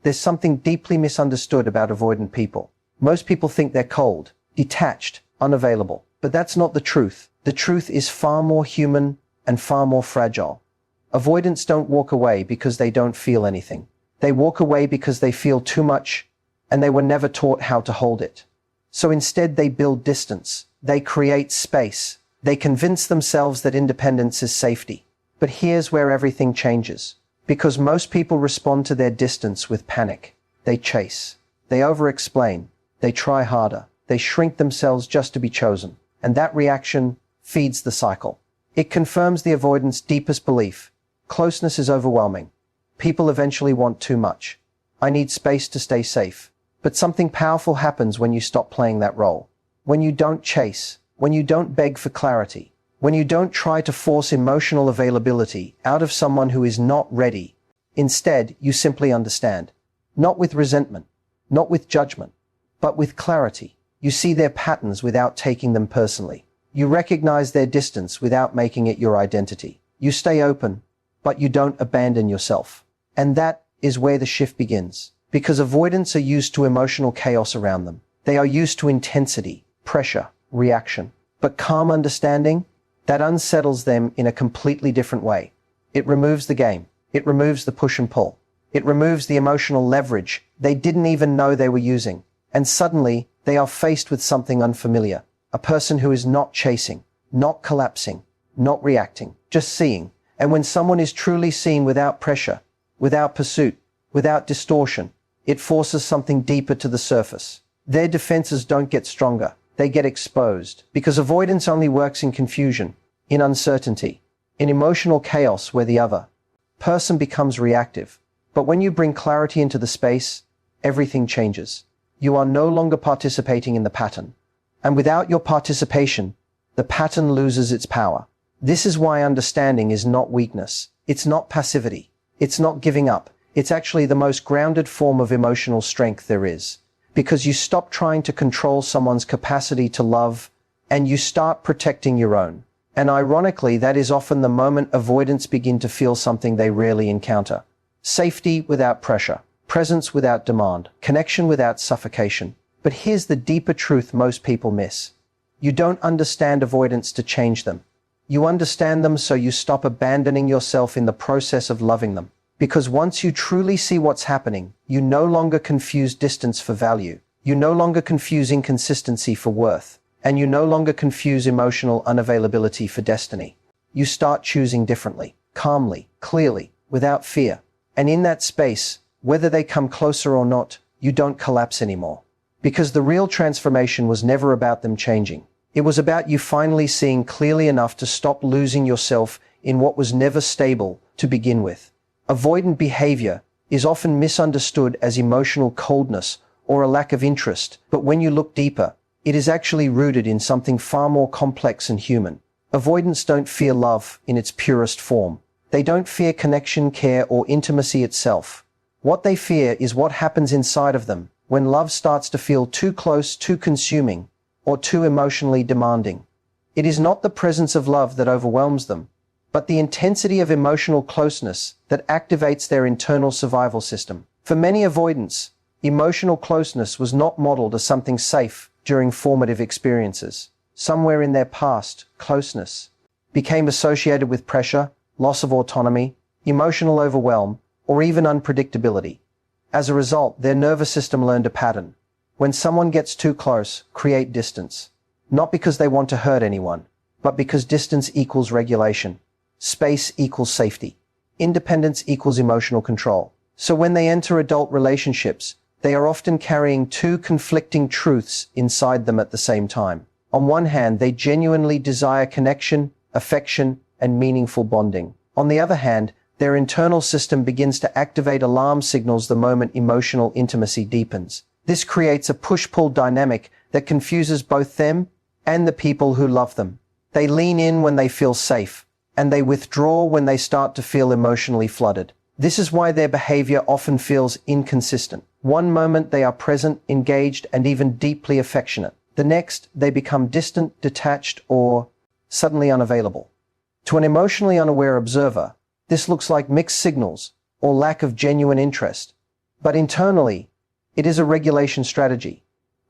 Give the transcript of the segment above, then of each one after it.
There's something deeply misunderstood about avoidant people. Most people think they're cold, detached, unavailable. But that's not the truth. The truth is far more human and far more fragile. Avoidants don't walk away because they don't feel anything. They walk away because they feel too much and they were never taught how to hold it. So instead they build distance. They create space. They convince themselves that independence is safety. But here's where everything changes. Because most people respond to their distance with panic. They chase. They over-explain. They try harder. They shrink themselves just to be chosen. And that reaction feeds the cycle. It confirms the avoidant's deepest belief. Closeness is overwhelming. People eventually want too much. I need space to stay safe. But something powerful happens when you stop playing that role. When you don't chase. When you don't beg for clarity. When you don't try to force emotional availability out of someone who is not ready. Instead, you simply understand. Not with resentment. Not with judgment. But with clarity. You see their patterns without taking them personally. You recognize their distance without making it your identity. You stay open, but you don't abandon yourself. And that is where the shift begins. Because avoidants are used to emotional chaos around them. They are used to intensity, pressure, reaction. But calm understanding, that unsettles them in a completely different way. It removes the game. It removes the push and pull. It removes the emotional leverage they didn't even know they were using. And suddenly, they are faced with something unfamiliar. A person who is not chasing, not collapsing, not reacting, just seeing. And when someone is truly seen without pressure, without pursuit, without distortion, it forces something deeper to the surface. Their defenses don't get stronger. They get exposed. Because avoidance only works in confusion, in uncertainty, in emotional chaos where the other person becomes reactive. But when you bring clarity into the space, everything changes. You are no longer participating in the pattern. And without your participation, the pattern loses its power. This is why understanding is not weakness. It's not passivity. It's not giving up. It's actually the most grounded form of emotional strength there is. Because you stop trying to control someone's capacity to love, and you start protecting your own. And ironically, that is often the moment avoidants begin to feel something they rarely encounter. Safety without pressure. Presence without demand, connection without suffocation. But here's the deeper truth most people miss. You don't understand avoidance to change them. You understand them so you stop abandoning yourself in the process of loving them. Because once you truly see what's happening, you no longer confuse distance for value. You no longer confuse inconsistency for worth. And you no longer confuse emotional unavailability for destiny. You start choosing differently, calmly, clearly, without fear. And in that space, whether they come closer or not, you don't collapse anymore. Because the real transformation was never about them changing. It was about you finally seeing clearly enough to stop losing yourself in what was never stable to begin with. Avoidant behavior is often misunderstood as emotional coldness or a lack of interest, but when you look deeper, it is actually rooted in something far more complex and human. Avoidants don't fear love in its purest form. They don't fear connection, care, or intimacy itself. What they fear is what happens inside of them when love starts to feel too close, too consuming, or too emotionally demanding. It is not the presence of love that overwhelms them, but the intensity of emotional closeness that activates their internal survival system. For many avoidants, emotional closeness was not modeled as something safe during formative experiences. Somewhere in their past, closeness became associated with pressure, loss of autonomy, emotional overwhelm, or even unpredictability. As a result, their nervous system learned a pattern. When someone gets too close, create distance. Not because they want to hurt anyone, but because distance equals regulation. Space equals safety. Independence equals emotional control. So when they enter adult relationships, they are often carrying two conflicting truths inside them at the same time. On one hand, they genuinely desire connection, affection, and meaningful bonding. On the other hand, their internal system begins to activate alarm signals the moment emotional intimacy deepens. This creates a push-pull dynamic that confuses both them and the people who love them. They lean in when they feel safe, and they withdraw when they start to feel emotionally flooded. This is why their behavior often feels inconsistent. One moment they are present, engaged, and even deeply affectionate. The next, they become distant, detached, or suddenly unavailable. To an emotionally unaware observer, this looks like mixed signals or lack of genuine interest. But internally, it is a regulation strategy.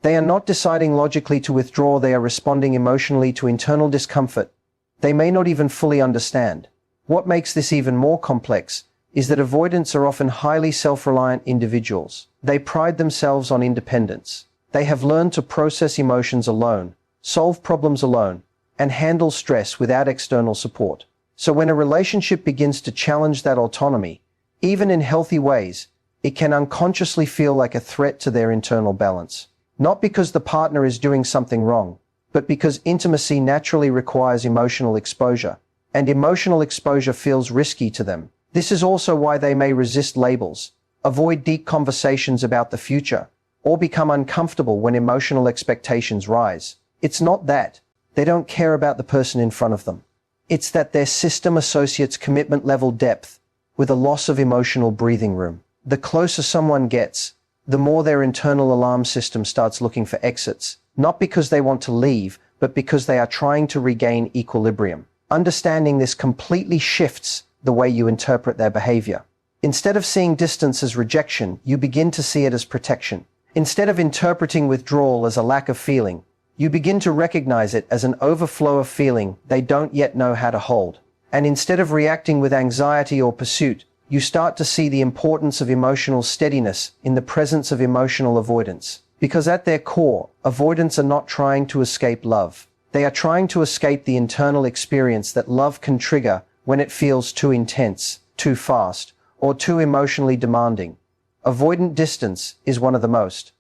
They are not deciding logically to withdraw, they are responding emotionally to internal discomfort they may not even fully understand. What makes this even more complex is that avoidants are often highly self-reliant individuals. They pride themselves on independence. They have learned to process emotions alone, solve problems alone, and handle stress without external support. So when a relationship begins to challenge that autonomy, even in healthy ways, it can unconsciously feel like a threat to their internal balance. Not because the partner is doing something wrong, but because intimacy naturally requires emotional exposure, and emotional exposure feels risky to them. This is also why they may resist labels, avoid deep conversations about the future, or become uncomfortable when emotional expectations rise. It's not that they don't care about the person in front of them. It's that their system associates commitment level depth with a loss of emotional breathing room. The closer someone gets, the more their internal alarm system starts looking for exits, not because they want to leave, but because they are trying to regain equilibrium. Understanding this completely shifts the way you interpret their behavior. Instead of seeing distance as rejection, you begin to see it as protection. Instead of interpreting withdrawal as a lack of feeling, you begin to recognize it as an overflow of feeling they don't yet know how to hold. And instead of reacting with anxiety or pursuit, you start to see the importance of emotional steadiness in the presence of emotional avoidance. Because at their core, avoidants are not trying to escape love. They are trying to escape the internal experience that love can trigger when it feels too intense, too fast, or too emotionally demanding. Avoidant distance is one of the most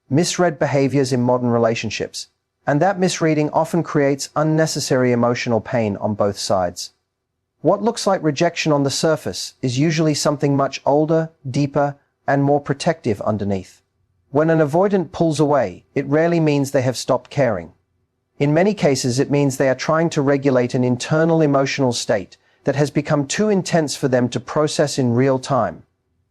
misread behaviors in modern relationships, and that misreading often creates unnecessary emotional pain on both sides. What looks like rejection on the surface is usually something much older, deeper, and more protective underneath. When an avoidant pulls away, it rarely means they have stopped caring. In many cases, it means they are trying to regulate an internal emotional state that has become too intense for them to process in real time.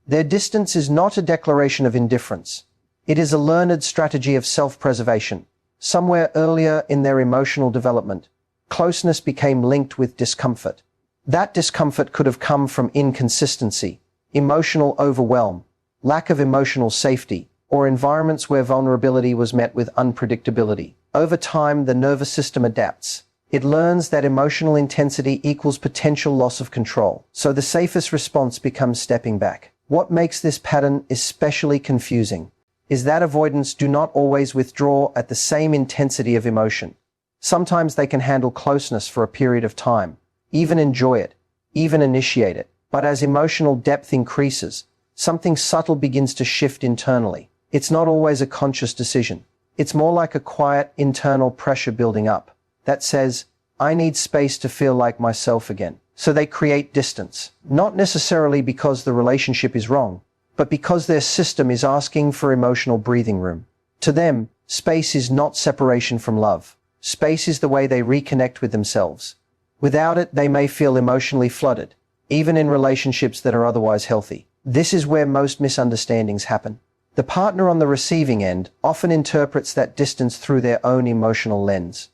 Their distance is not a declaration of indifference. It is a learned strategy of self-preservation. Somewhere earlier in their emotional development, closeness became linked with discomfort. That discomfort could have come from inconsistency, emotional overwhelm, lack of emotional safety, or environments where vulnerability was met with unpredictability. Over time, the nervous system adapts. It learns that emotional intensity equals potential loss of control. So the safest response becomes stepping back. What makes this pattern especially confusing is that avoidants do not always withdraw at the same intensity of emotion. Sometimes they can handle closeness for a period of time, even enjoy it, even initiate it. But as emotional depth increases, something subtle begins to shift internally. It's not always a conscious decision. It's more like a quiet internal pressure building up that says, I need space to feel like myself again. So they create distance, not necessarily because the relationship is wrong, but because their system is asking for emotional breathing room. To them, space is not separation from love. Space is the way they reconnect with themselves. Without it, they may feel emotionally flooded, even in relationships that are otherwise healthy. This is where most misunderstandings happen. The partner on the receiving end often interprets that distance through their own emotional lens.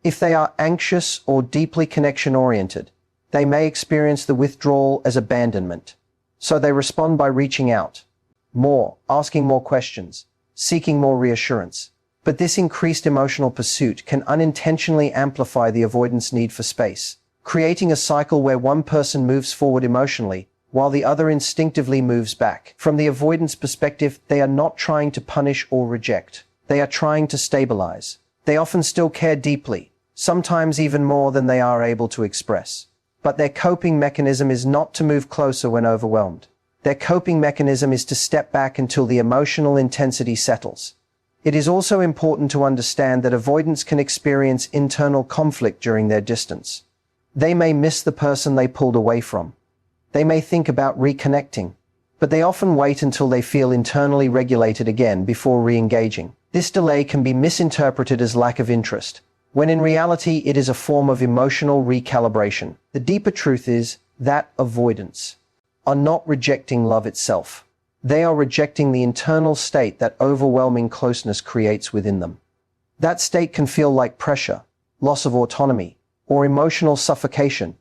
If they are anxious or deeply connection-oriented, they may experience the withdrawal as abandonment. So they respond by reaching out more, asking more questions, seeking more reassurance. But this increased emotional pursuit can unintentionally amplify the avoidance need for space, creating a cycle where one person moves forward emotionally while the other instinctively moves back. From the avoidance perspective, they are not trying to punish or reject. They are trying to stabilize. They often still care deeply, sometimes even more than they are able to express. But their coping mechanism is not to move closer when overwhelmed. Their coping mechanism is to step back until the emotional intensity settles. It is also important to understand that avoidants can experience internal conflict during their distance. They may miss the person they pulled away from. They may think about reconnecting, but they often wait until they feel internally regulated again before re-engaging. This delay can be misinterpreted as lack of interest, when in reality it is a form of emotional recalibration. The deeper truth is that avoidants are not rejecting love itself. They are rejecting the internal state that overwhelming closeness creates within them. That state can feel like pressure, loss of autonomy, or emotional suffocation,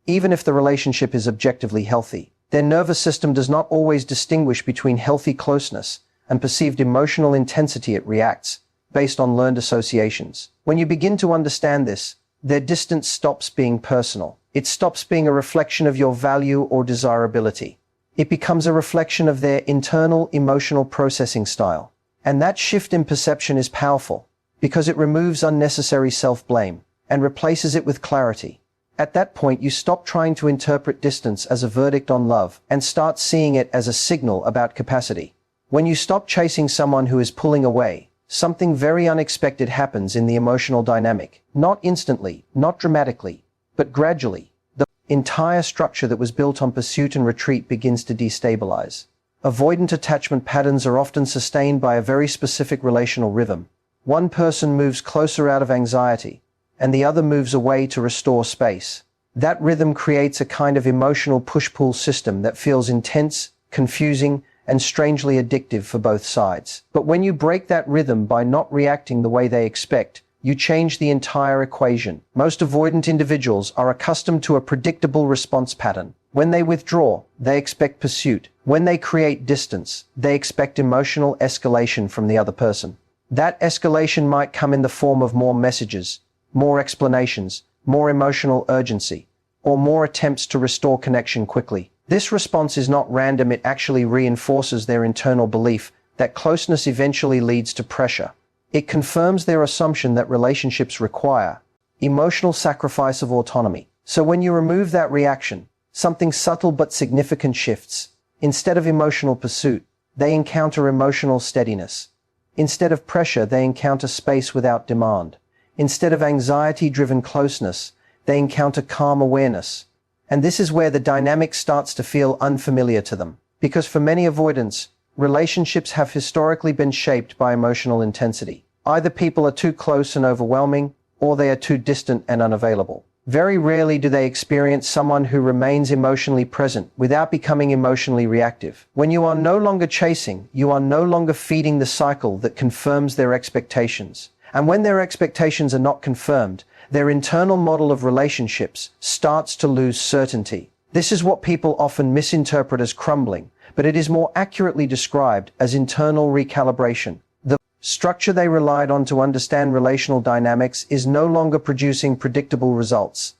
even if the relationship is objectively healthy. Their nervous system does not always distinguish between healthy closeness and perceived emotional intensity. It reacts based on learned associations. When you begin to understand this, their distance stops being personal. It stops being a reflection of your value or desirability. It becomes a reflection of their internal emotional processing style. And that shift in perception is powerful because it removes unnecessary self-blame and replaces it with clarity. At that point, you stop trying to interpret distance as a verdict on love and start seeing it as a signal about capacity. When you stop chasing someone who is pulling away, something very unexpected happens in the emotional dynamic. Not instantly, not dramatically, but gradually. The entire structure that was built on pursuit and retreat begins to destabilize. Avoidant attachment patterns are often sustained by a very specific relational rhythm. One person moves closer out of anxiety, and the other moves away to restore space. That rhythm creates a kind of emotional push-pull system that feels intense, confusing, and strangely addictive for both sides. But when you break that rhythm by not reacting the way they expect, you change the entire equation. Most avoidant individuals are accustomed to a predictable response pattern. When they withdraw, they expect pursuit. When they create distance, they expect emotional escalation from the other person. That escalation might come in the form of more messages, more explanations, more emotional urgency, or more attempts to restore connection quickly. This response is not random. It actually reinforces their internal belief that closeness eventually leads to pressure. It confirms their assumption that relationships require emotional sacrifice of autonomy. So when you remove that reaction, something subtle but significant shifts. Instead of emotional pursuit, they encounter emotional steadiness. Instead of pressure, they encounter space without demand. Instead of anxiety-driven closeness, they encounter calm awareness. And this is where the dynamic starts to feel unfamiliar to them. Because for many avoidants, relationships have historically been shaped by emotional intensity. Either people are too close and overwhelming, or they are too distant and unavailable. Very rarely do they experience someone who remains emotionally present without becoming emotionally reactive. When you are no longer chasing, you are no longer feeding the cycle that confirms their expectations. And when their expectations are not confirmed, their internal model of relationships starts to lose certainty. This is what people often misinterpret as crumbling, but it is more accurately described as internal recalibration. The structure they relied on to understand relational dynamics is no longer producing predictable results.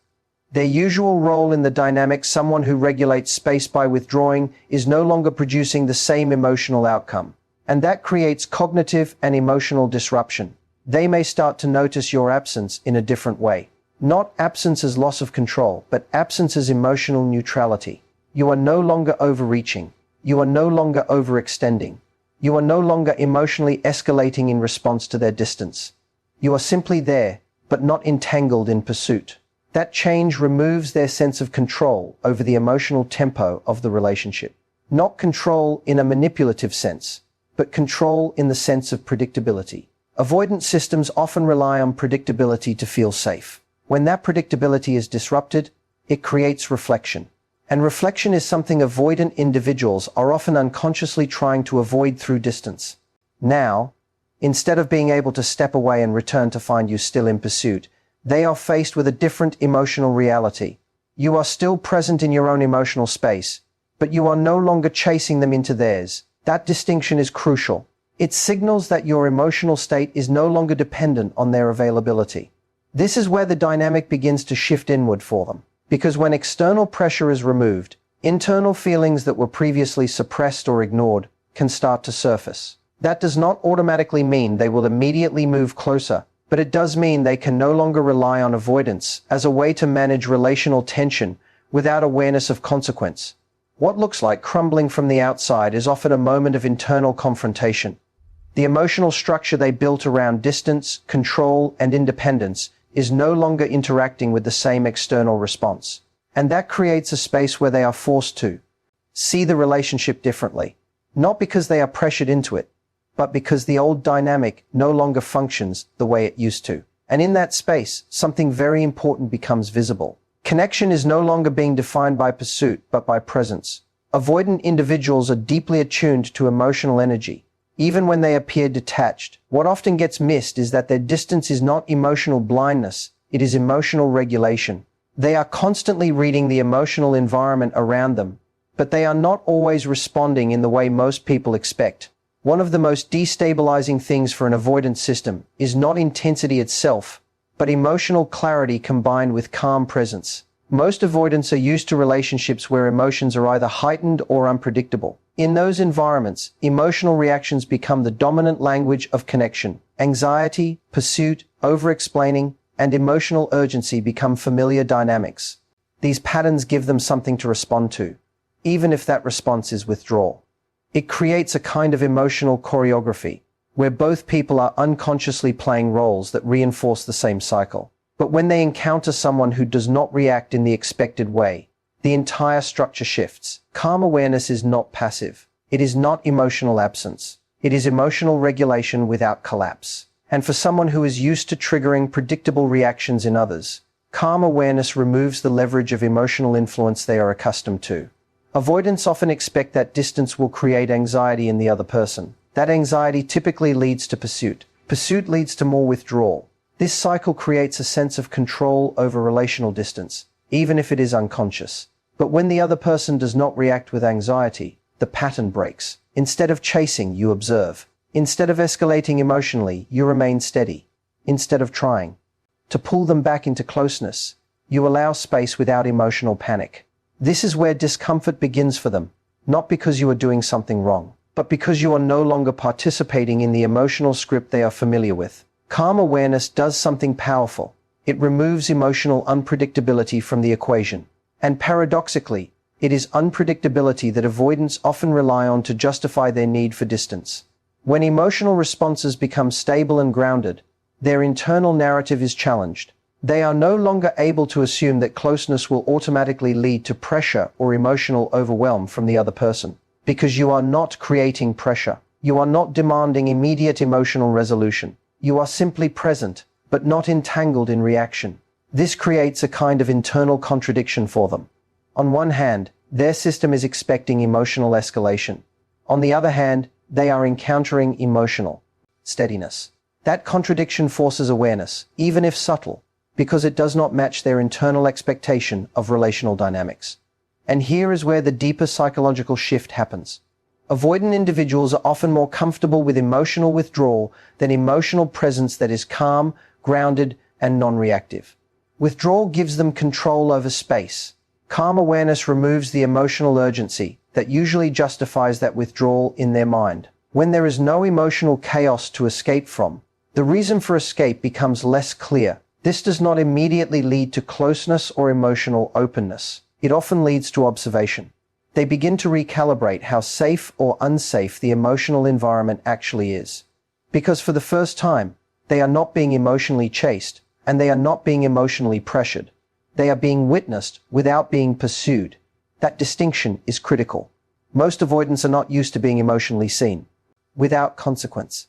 Their usual role in the dynamic, someone who regulates space by withdrawing, is no longer producing the same emotional outcome. And that creates cognitive and emotional disruption. They may start to notice your absence in a different way. Not absence as loss of control, but absence as emotional neutrality. You are no longer overreaching. You are no longer overextending. You are no longer emotionally escalating in response to their distance. You are simply there, but not entangled in pursuit. That change removes their sense of control over the emotional tempo of the relationship. Not control in a manipulative sense, but control in the sense of predictability. Avoidant systems often rely on predictability to feel safe. When that predictability is disrupted, it creates reflection. And reflection is something avoidant individuals are often unconsciously trying to avoid through distance. Now, instead of being able to step away and return to find you still in pursuit, they are faced with a different emotional reality. You are still present in your own emotional space, but you are no longer chasing them into theirs. That distinction is crucial. It signals that your emotional state is no longer dependent on their availability. This is where the dynamic begins to shift inward for them. Because when external pressure is removed, internal feelings that were previously suppressed or ignored can start to surface. That does not automatically mean they will immediately move closer, but it does mean they can no longer rely on avoidance as a way to manage relational tension without awareness of consequence. What looks like crumbling from the outside is often a moment of internal confrontation. The emotional structure they built around distance, control, and independence is no longer interacting with the same external response. And that creates a space where they are forced to see the relationship differently. Not because they are pressured into it, but because the old dynamic no longer functions the way it used to. And in that space, something very important becomes visible. Connection is no longer being defined by pursuit, but by presence. Avoidant individuals are deeply attuned to emotional energy. Even when they appear detached, what often gets missed is that their distance is not emotional blindness, it is emotional regulation. They are constantly reading the emotional environment around them, but they are not always responding in the way most people expect. One of the most destabilizing things for an avoidance system is not intensity itself, but emotional clarity combined with calm presence. Most avoidants are used to relationships where emotions are either heightened or unpredictable. In those environments, emotional reactions become the dominant language of connection. Anxiety, pursuit, over-explaining, and emotional urgency become familiar dynamics. These patterns give them something to respond to, even if that response is withdrawal. It creates a kind of emotional choreography, where both people are unconsciously playing roles that reinforce the same cycle. But when they encounter someone who does not react in the expected way, the entire structure shifts. Calm awareness is not passive. It is not emotional absence. It is emotional regulation without collapse. And for someone who is used to triggering predictable reactions in others, calm awareness removes the leverage of emotional influence they are accustomed to. Avoidants often expect that distance will create anxiety in the other person. That anxiety typically leads to pursuit. Pursuit leads to more withdrawal. This cycle creates a sense of control over relational distance, even if it is unconscious. But when the other person does not react with anxiety, the pattern breaks. Instead of chasing, you observe. Instead of escalating emotionally, you remain steady. Instead of trying to pull them back into closeness, you allow space without emotional panic. This is where discomfort begins for them, not because you are doing something wrong, but because you are no longer participating in the emotional script they are familiar with. Calm awareness does something powerful. It removes emotional unpredictability from the equation. And paradoxically, it is unpredictability that avoidants often rely on to justify their need for distance. When emotional responses become stable and grounded, their internal narrative is challenged. They are no longer able to assume that closeness will automatically lead to pressure or emotional overwhelm from the other person. Because you are not creating pressure. You are not demanding immediate emotional resolution. You are simply present, but not entangled in reaction. This creates a kind of internal contradiction for them. On one hand, their system is expecting emotional escalation. On the other hand, they are encountering emotional steadiness. That contradiction forces awareness, even if subtle, because it does not match their internal expectation of relational dynamics. And here is where the deeper psychological shift happens. Avoidant individuals are often more comfortable with emotional withdrawal than emotional presence that is calm, grounded, and non-reactive. Withdrawal gives them control over space. Calm awareness removes the emotional urgency that usually justifies that withdrawal in their mind. When there is no emotional chaos to escape from, the reason for escape becomes less clear. This does not immediately lead to closeness or emotional openness. It often leads to observation. They begin to recalibrate how safe or unsafe the emotional environment actually is. Because for the first time, they are not being emotionally chased, and they are not being emotionally pressured. They are being witnessed without being pursued. That distinction is critical. Most avoidants are not used to being emotionally seen, without consequence.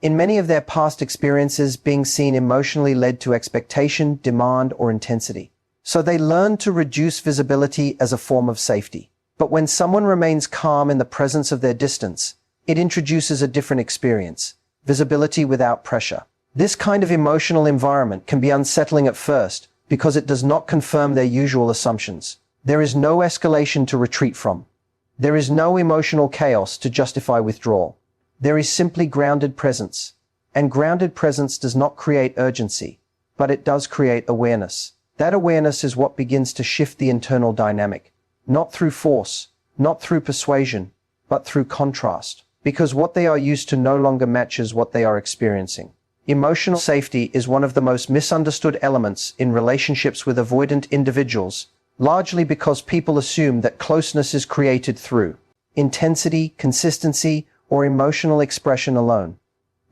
In many of their past experiences, being seen emotionally led to expectation, demand, or intensity. So they learn to reduce visibility as a form of safety. But when someone remains calm in the presence of their distance, it introduces a different experience, visibility without pressure. This kind of emotional environment can be unsettling at first because it does not confirm their usual assumptions. There is no escalation to retreat from. There is no emotional chaos to justify withdrawal. There is simply grounded presence. And grounded presence does not create urgency, but it does create awareness. That awareness is what begins to shift the internal dynamic. Not through force, not through persuasion, but through contrast. Because what they are used to no longer matches what they are experiencing. Emotional safety is one of the most misunderstood elements in relationships with avoidant individuals, largely because people assume that closeness is created through intensity, consistency, or emotional expression alone.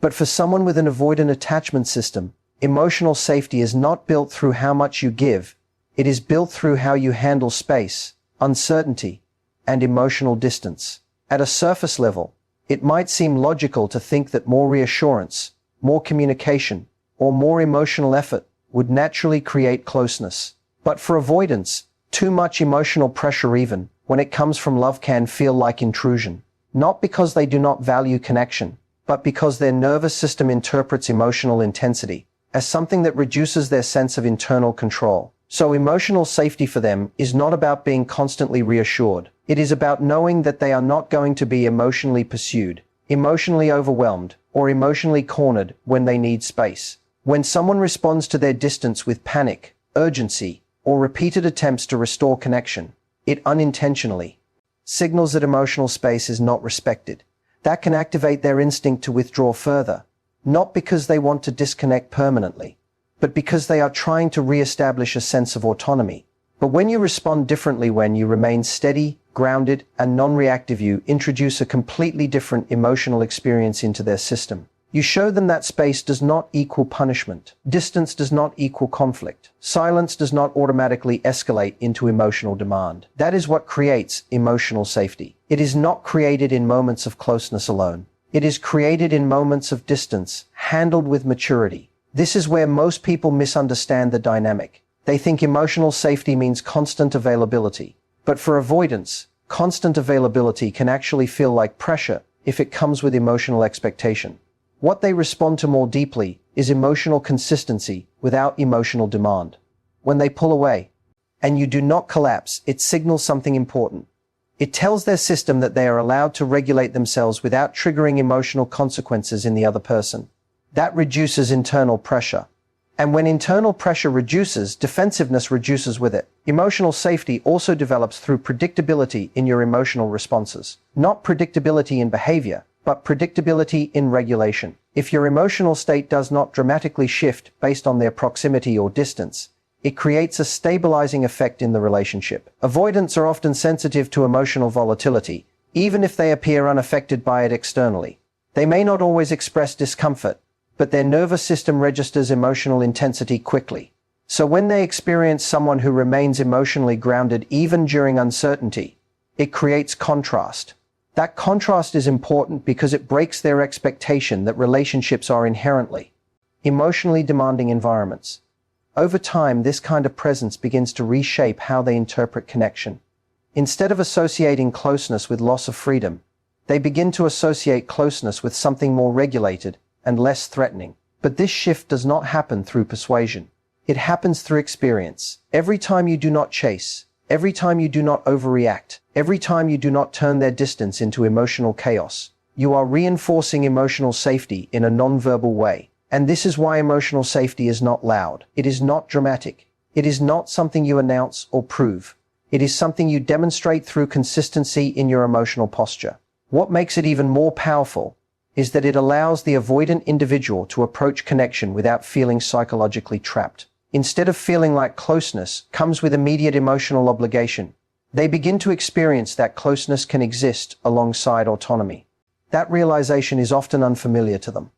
But for someone with an avoidant attachment system, emotional safety is not built through how much you give. It is built through how you handle space, uncertainty, and emotional distance. At a surface level, it might seem logical to think that more reassurance, more communication, or more emotional effort would naturally create closeness. But for avoidance, too much emotional pressure, even when it comes from love, can feel like intrusion. Not because they do not value connection, but because their nervous system interprets emotional intensity as something that reduces their sense of internal control. So emotional safety for them is not about being constantly reassured. It is about knowing that they are not going to be emotionally pursued, emotionally overwhelmed, or emotionally cornered when they need space. When someone responds to their distance with panic, urgency, or repeated attempts to restore connection, it unintentionally signals that emotional space is not respected. That can activate their instinct to withdraw further, not because they want to disconnect permanently, but because they are trying to re-establish a sense of autonomy. But when you respond differently, when you remain steady, grounded, and non-reactive, you introduce a completely different emotional experience into their system. You show them that space does not equal punishment. Distance does not equal conflict. Silence does not automatically escalate into emotional demand. That is what creates emotional safety. It is not created in moments of closeness alone. It is created in moments of distance, handled with maturity. This is where most people misunderstand the dynamic. They think emotional safety means constant availability. But for avoidance, constant availability can actually feel like pressure if it comes with emotional expectation. What they respond to more deeply is emotional consistency without emotional demand. When they pull away, and you do not collapse, it signals something important. It tells their system that they are allowed to regulate themselves without triggering emotional consequences in the other person. That reduces internal pressure. And when internal pressure reduces, defensiveness reduces with it. Emotional safety also develops through predictability in your emotional responses. Not predictability in behavior, but predictability in regulation. If your emotional state does not dramatically shift based on their proximity or distance, it creates a stabilizing effect in the relationship. Avoidants are often sensitive to emotional volatility, even if they appear unaffected by it externally. They may not always express discomfort, but their nervous system registers emotional intensity quickly. So when they experience someone who remains emotionally grounded even during uncertainty, it creates contrast. That contrast is important because it breaks their expectation that relationships are inherently emotionally demanding environments. Over time, this kind of presence begins to reshape how they interpret connection. Instead of associating closeness with loss of freedom, they begin to associate closeness with something more regulated and less threatening. But this shift does not happen through persuasion. It happens through experience. Every time you do not chase, every time you do not overreact, every time you do not turn their distance into emotional chaos, you are reinforcing emotional safety in a non-verbal way. And this is why emotional safety is not loud. It is not dramatic. It is not something you announce or prove. It is something you demonstrate through consistency in your emotional posture. What makes it even more powerful is that it allows the avoidant individual to approach connection without feeling psychologically trapped. Instead of feeling like closeness comes with immediate emotional obligation, they begin to experience that closeness can exist alongside autonomy. That realization is often unfamiliar to them,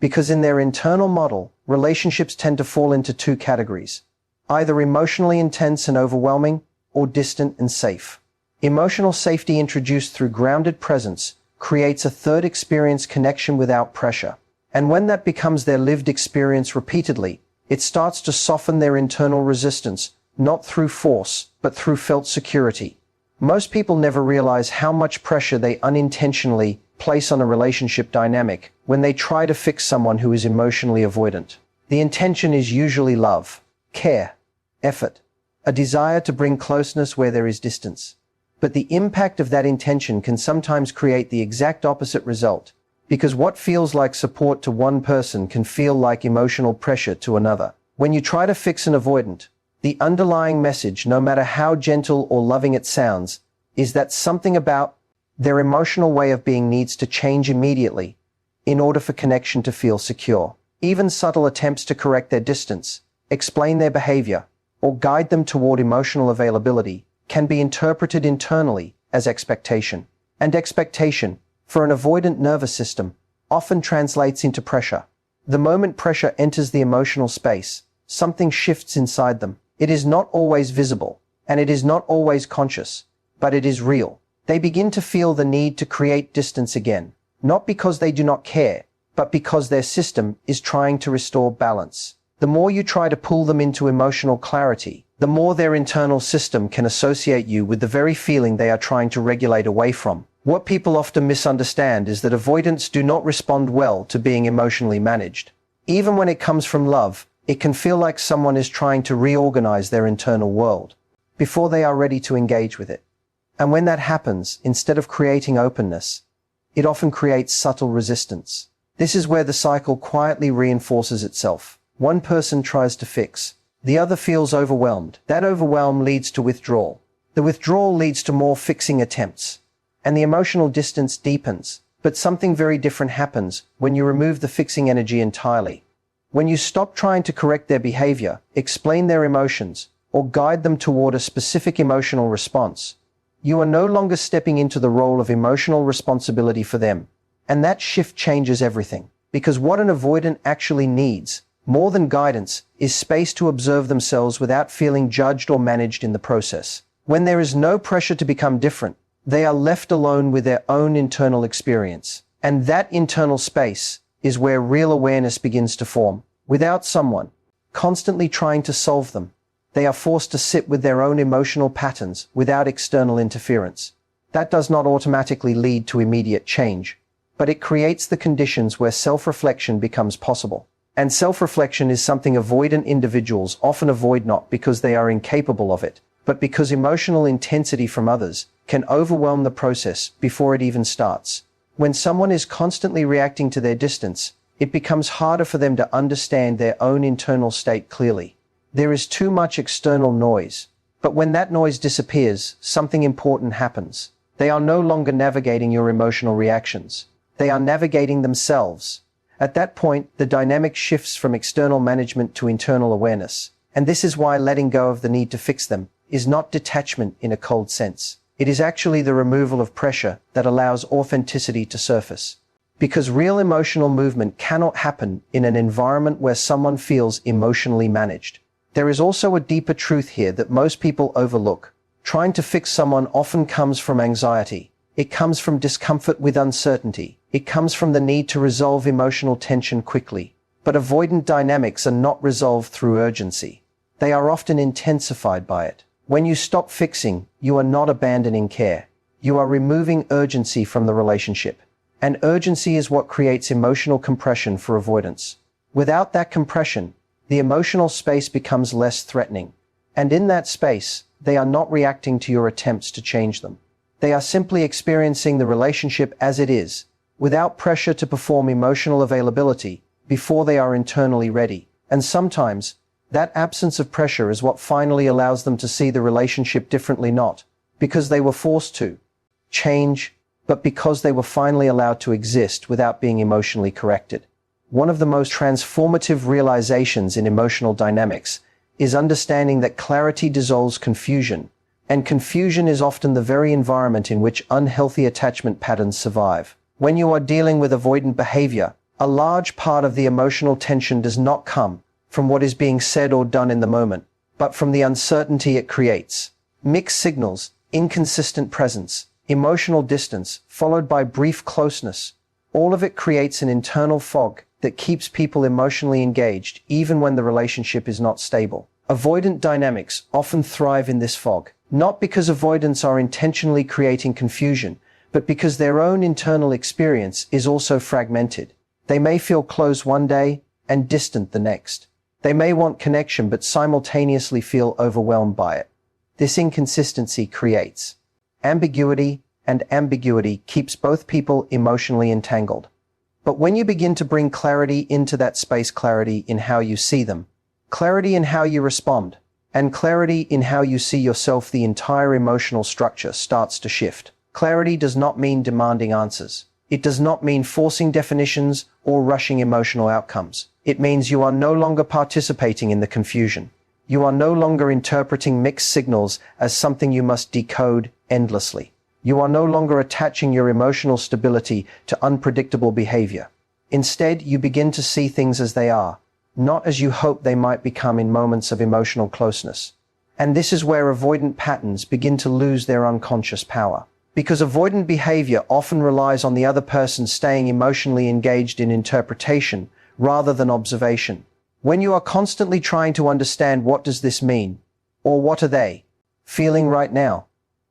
because in their internal model, relationships tend to fall into two categories, either emotionally intense and overwhelming, or distant and safe. Emotional safety introduced through grounded presence creates a third experience, connection without pressure. And when that becomes their lived experience repeatedly, it starts to soften their internal resistance, not through force, but through felt security. Most people never realize how much pressure they unintentionally place on a relationship dynamic when they try to fix someone who is emotionally avoidant. The intention is usually love, care, effort, a desire to bring closeness where there is distance. But the impact of that intention can sometimes create the exact opposite result, because what feels like support to one person can feel like emotional pressure to another. When you try to fix an avoidant, the underlying message, no matter how gentle or loving it sounds, is that something about their emotional way of being needs to change immediately in order for connection to feel secure. Even subtle attempts to correct their distance, explain their behavior, or guide them toward emotional availability can be interpreted internally as expectation. And expectation, for an avoidant nervous system, often translates into pressure. The moment pressure enters the emotional space, something shifts inside them. It is not always visible, and it is not always conscious, but it is real. They begin to feel the need to create distance again, not because they do not care, but because their system is trying to restore balance. The more you try to pull them into emotional clarity, the more their internal system can associate you with the very feeling they are trying to regulate away from. What people often misunderstand is that avoidants do not respond well to being emotionally managed. Even when it comes from love, it can feel like someone is trying to reorganize their internal world before they are ready to engage with it. And when that happens, instead of creating openness, it often creates subtle resistance. This is where the cycle quietly reinforces itself. One person tries to fix, the other feels overwhelmed. That overwhelm leads to withdrawal. The withdrawal leads to more fixing attempts, and the emotional distance deepens. But something very different happens when you remove the fixing energy entirely. When you stop trying to correct their behavior, explain their emotions, or guide them toward a specific emotional response, you are no longer stepping into the role of emotional responsibility for them. And that shift changes everything. Because what an avoidant actually needs, more than guidance, is space to observe themselves without feeling judged or managed in the process. When there is no pressure to become different, they are left alone with their own internal experience. And that internal space is where real awareness begins to form. Without someone constantly trying to solve them, they are forced to sit with their own emotional patterns without external interference. That does not automatically lead to immediate change, but it creates the conditions where self-reflection becomes possible. And self-reflection is something avoidant individuals often avoid, not because they are incapable of it, but because emotional intensity from others can overwhelm the process before it even starts. When someone is constantly reacting to their distance, it becomes harder for them to understand their own internal state clearly. There is too much external noise. But when that noise disappears, something important happens. They are no longer navigating your emotional reactions. They are navigating themselves. At that point, the dynamic shifts from external management to internal awareness. And this is why letting go of the need to fix them is not detachment in a cold sense. It is actually the removal of pressure that allows authenticity to surface. Because real emotional movement cannot happen in an environment where someone feels emotionally managed. There is also a deeper truth here that most people overlook. Trying to fix someone often comes from anxiety. It comes from discomfort with uncertainty. It comes from the need to resolve emotional tension quickly. But avoidant dynamics are not resolved through urgency. They are often intensified by it. When you stop fixing, you are not abandoning care. You are removing urgency from the relationship. And urgency is what creates emotional compression for avoidance. Without that compression, the emotional space becomes less threatening. And in that space, they are not reacting to your attempts to change them. They are simply experiencing the relationship as it is, without pressure to perform emotional availability before they are internally ready. And sometimes, that absence of pressure is what finally allows them to see the relationship differently, not because they were forced to change, but because they were finally allowed to exist without being emotionally corrected. One of the most transformative realizations in emotional dynamics is understanding that clarity dissolves confusion, and confusion is often the very environment in which unhealthy attachment patterns survive. When you are dealing with avoidant behavior, a large part of the emotional tension does not come from what is being said or done in the moment, but from the uncertainty it creates. Mixed signals, inconsistent presence, emotional distance, followed by brief closeness, all of it creates an internal fog that keeps people emotionally engaged even when the relationship is not stable. Avoidant dynamics often thrive in this fog, not because avoidants are intentionally creating confusion, but because their own internal experience is also fragmented. They may feel close one day and distant the next. They may want connection but simultaneously feel overwhelmed by it. This inconsistency creates ambiguity, and ambiguity keeps both people emotionally entangled. But when you begin to bring clarity into that space, clarity in how you see them, clarity in how you respond, and clarity in how you see yourself, the entire emotional structure starts to shift. Clarity does not mean demanding answers. It does not mean forcing definitions or rushing emotional outcomes. It means you are no longer participating in the confusion. You are no longer interpreting mixed signals as something you must decode endlessly. You are no longer attaching your emotional stability to unpredictable behavior. Instead, you begin to see things as they are, not as you hope they might become in moments of emotional closeness. And this is where avoidant patterns begin to lose their unconscious power. Because avoidant behavior often relies on the other person staying emotionally engaged in interpretation rather than observation. When you are constantly trying to understand what does this mean, or what are they feeling right now,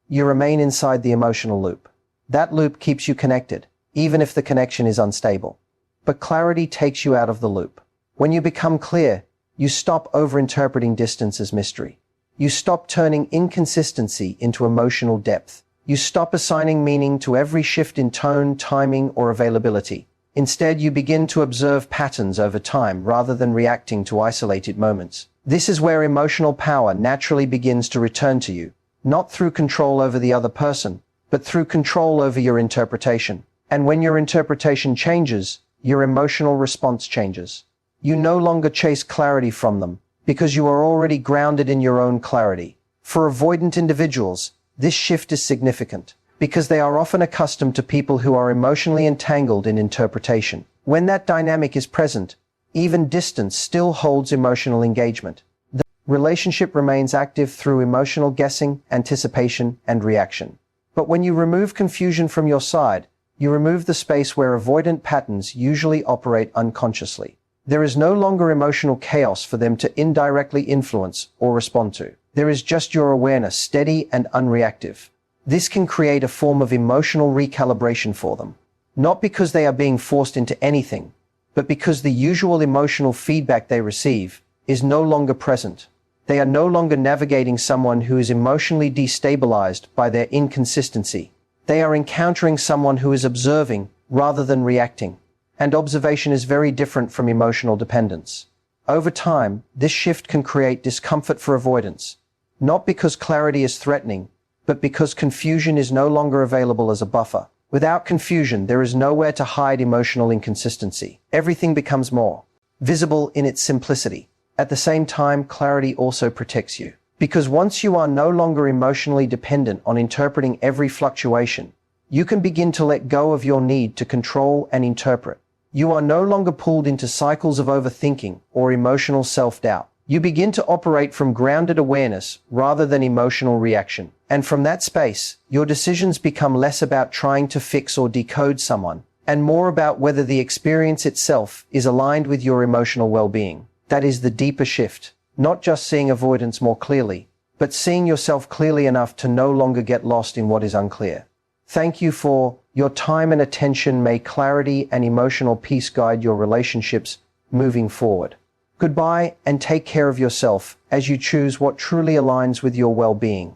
you remain inside the emotional loop. That loop keeps you connected, even if the connection is unstable. But clarity takes you out of the loop. When you become clear, you stop overinterpreting distance as mystery. You stop turning inconsistency into emotional depth. You stop assigning meaning to every shift in tone, timing, or availability. Instead, you begin to observe patterns over time rather than reacting to isolated moments. This is where emotional power naturally begins to return to you, not through control over the other person, but through control over your interpretation. And when your interpretation changes, your emotional response changes. You no longer chase clarity from them, because you are already grounded in your own clarity. For avoidant individuals, this shift is significant, because they are often accustomed to people who are emotionally entangled in interpretation. When that dynamic is present, even distance still holds emotional engagement. The relationship remains active through emotional guessing, anticipation, and reaction. But when you remove confusion from your side, you remove the space where avoidant patterns usually operate unconsciously. There is no longer emotional chaos for them to indirectly influence or respond to. There is just your awareness, steady and unreactive. This can create a form of emotional recalibration for them. Not because they are being forced into anything, but because the usual emotional feedback they receive is no longer present. They are no longer navigating someone who is emotionally destabilized by their inconsistency. They are encountering someone who is observing rather than reacting. And observation is very different from emotional dependence. Over time, this shift can create discomfort for avoidance, not because clarity is threatening, but because confusion is no longer available as a buffer. Without confusion, there is nowhere to hide emotional inconsistency. Everything becomes more visible in its simplicity. At the same time, clarity also protects you. Because once you are no longer emotionally dependent on interpreting every fluctuation, you can begin to let go of your need to control and interpret. You are no longer pulled into cycles of overthinking or emotional self-doubt. You begin to operate from grounded awareness rather than emotional reaction. And from that space, your decisions become less about trying to fix or decode someone, and more about whether the experience itself is aligned with your emotional well-being. That is the deeper shift. Not just seeing avoidance more clearly, but seeing yourself clearly enough to no longer get lost in what is unclear. Thank you for your time and attention. May clarity and emotional peace guide your relationships moving forward. Goodbye, and take care of yourself as you choose what truly aligns with your well-being.